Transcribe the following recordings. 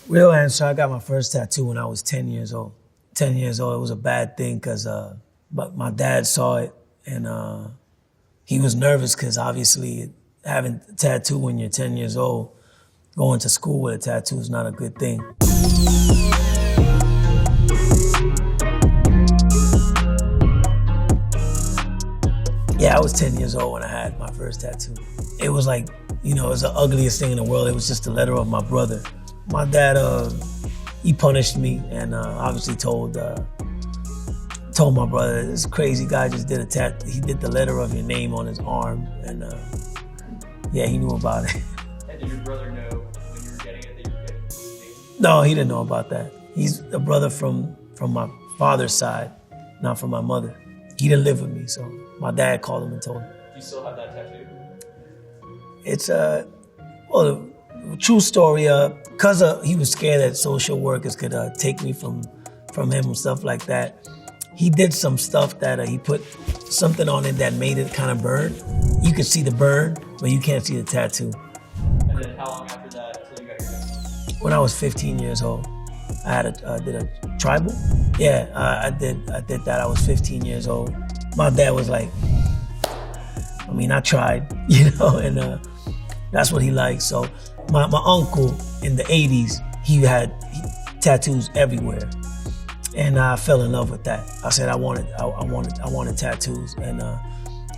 Real answer, I got my first tattoo when I was 10 years old. 10 years old, it was a bad thing because but my dad saw it and he was nervous because obviously having a tattoo when you're 10 years old, going to school with a tattoo is not a good thing. Yeah, I was 10 years old when I had my first tattoo. It was like, it was the ugliest thing in the world. It was just the letter of my brother. My dad, he punished me and obviously told my brother, this crazy guy just did a tattoo. He did the letter of your name on his arm and yeah, he knew about it. And did your brother know when you were getting it that you were getting his name? No, he didn't know about that. He's a brother from my father's side, not from my mother. He didn't live with me, so my dad called him and told him. Do you still have that tattoo? It's well, true story. Cause he was scared that social workers could take me from him and stuff like that. He did some stuff that he put something on it that made it kind of burn. You could see the burn, but you can't see the tattoo. And then how long after that until you got your name? When I was 15 years old, I did a tribal. Yeah, I did that. I was 15 years old. My dad was like, I tried, and that's what he liked. So my uncle in the 80s, he had tattoos everywhere. And I fell in love with that. I said I wanted tattoos. And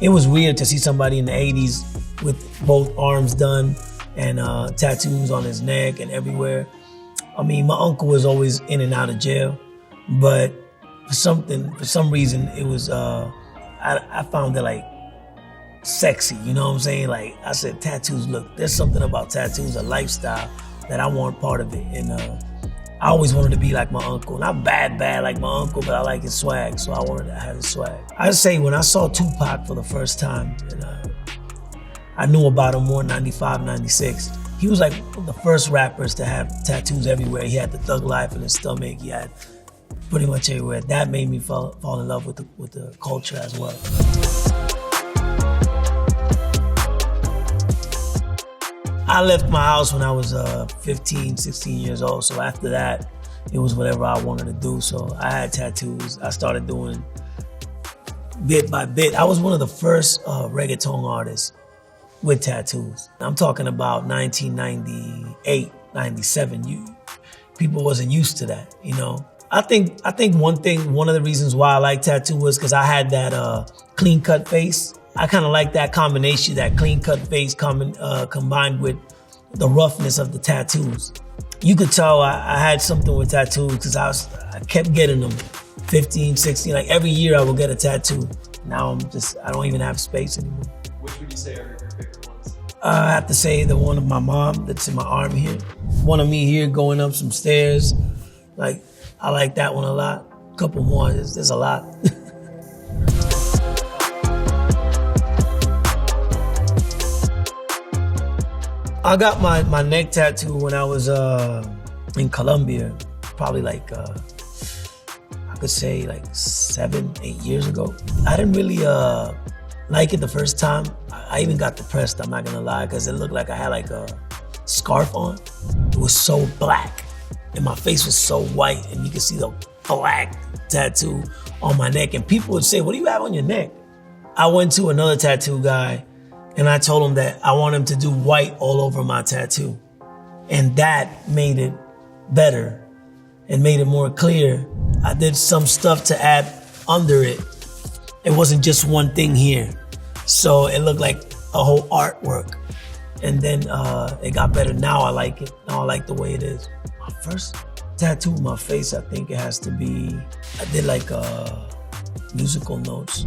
it was weird to see somebody in the 80s with both arms done and tattoos on his neck and everywhere. My uncle was always in and out of jail, but for some reason, it was, I found it like sexy, you know what I'm saying? Like I said, tattoos, look, there's something about tattoos, a lifestyle that I want part of it. And I always wanted to be like my uncle. Not bad like my uncle, but I like his swag, so I wanted to have his swag. I'd say when I saw Tupac for the first time, and I knew about him more in 95, 96, he was like the first rappers to have tattoos everywhere. He had the Thug Life in his stomach. He had pretty much everywhere. That made me fall in love with the culture as well. I left my house when I was 15, 16 years old. So after that, it was whatever I wanted to do. So I had tattoos. I started doing bit by bit. I was one of the first reggaeton artists with tattoos. I'm talking about 1998, 97. People wasn't used to that, I think one of the reasons why I like tattoo was because I had that clean cut face. I kind of like that combination, that clean cut face combined with the roughness of the tattoos. You could tell I had something with tattoos because I kept getting them 15, 16, like every year I would get a tattoo. Now I don't even have space anymore. Which would you say are your favorite ones? I have to say the one of my mom that's in my arm here. One of me here going up some stairs. Like, I like that one a lot. A couple more, there's a lot. I got my neck tattoo when I was in Colombia, probably like, I could say like 7, 8 years ago. I didn't really like it the first time. I even got depressed, I'm not gonna lie, because it looked like I had like a scarf on. It was so black and my face was so white and you could see the black tattoo on my neck. And people would say, what do you have on your neck? I went to another tattoo guy and I told him that I want him to do white all over my tattoo. And that made it better and made it more clear. I did some stuff to add under it. It wasn't just one thing here. So it looked like a whole artwork. And then it got better. Now I like it. Now I like the way it is. My first tattoo on my face, I think it has to be, I did like musical notes.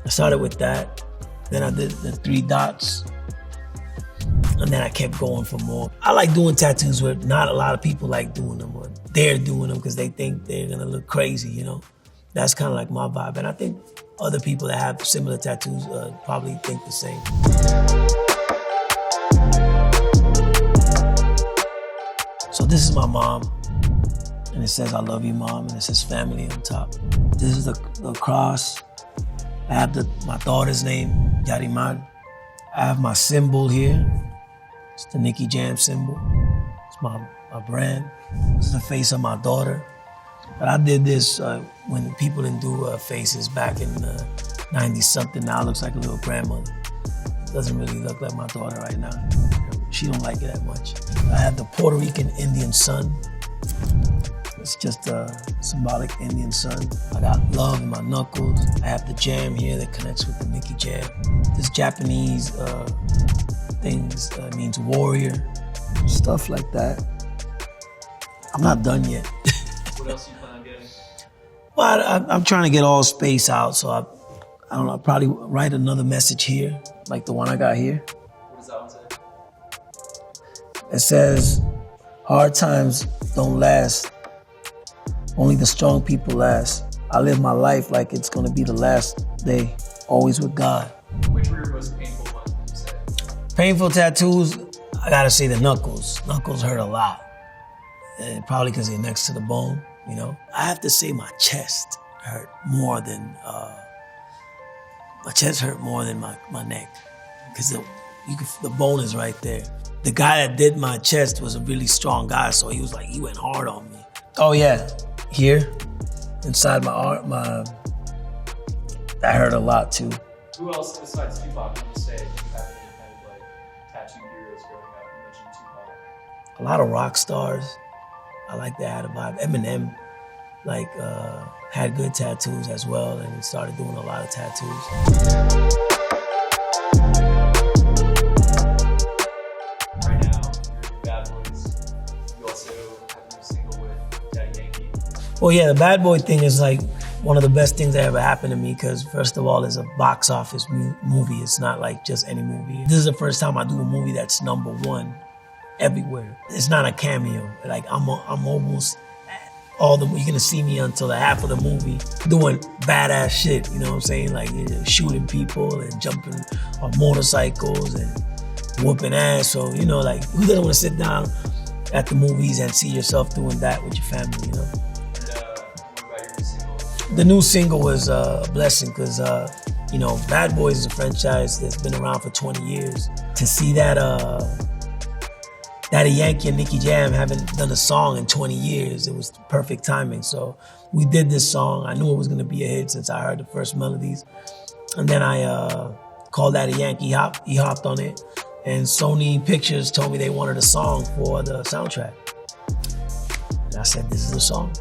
I started with that. Then I did the 3 dots. And then I kept going for more. I like doing tattoos where not a lot of people like doing them, or they're doing them because they think they're gonna look crazy, That's kind of like my vibe. And I think other people that have similar tattoos probably think the same. So this is my mom. And it says, I love you, Mom. And it says family on top. This is the cross. I have my daughter's name, Yarimar. I have my symbol here. It's the Nicky Jam symbol. It's It's my brand. This is the face of my daughter. But I did this when people didn't do faces back in the 90s something. Now it looks like a little grandmother. It doesn't really look like my daughter right now. She don't like it that much. I have the Puerto Rican Indian sun. It's just a symbolic Indian sun. I got love in my knuckles. I have the jam here that connects with the Nicky Jam. This Japanese things means warrior, stuff like that. I'm not done yet. What else do you plan on getting? Well, I'm trying to get all space out, so I don't know, I'll probably write another message here, like the one I got here. What does that one say? It says, hard times don't last. Only the strong people last. I live my life like it's gonna be the last day, always with God. Which were your most painful ones, would you say? Painful tattoos, I gotta say the knuckles. Knuckles hurt a lot. Probably because they're next to the bone, you know? I have to say my chest hurt more than, my neck. Because the bone is right there. The guy that did my chest was a really strong guy, so he went hard on me. Oh yeah, here, inside my arm, that hurt a lot too. Who else besides Tupac would you say you have any kind of like tattoo heroes growing up? You mentioned Tupac. A lot of rock stars. I like that a vibe. Eminem, had good tattoos as well, and he started doing a lot of tattoos. Right now, you're Bad Boys. You also have a new single with Daddy Yankee. Well, yeah, the Bad Boy thing is like one of the best things that ever happened to me because first of all, it's a box office movie. It's not like just any movie. This is the first time I do a movie that's #1 everywhere. It's not a cameo. Like I'm almost you're gonna see me until the half of the movie doing badass shit, you know what I'm saying? Like shooting people and jumping on motorcycles and whooping ass. So, you know, like who doesn't wanna sit down at the movies and see yourself doing that with your family, you know? And what about your new single? The new single was a blessing because, you know, Bad Boys is a franchise that's been around for 20 years. To see that Daddy Yankee and Nicky Jam haven't done a song in 20 years. It was perfect timing. So we did this song. I knew it was gonna be a hit since I heard the first melodies. And then I called Daddy Yankee, he hopped on it. And Sony Pictures told me they wanted a song for the soundtrack. And I said, this is the song.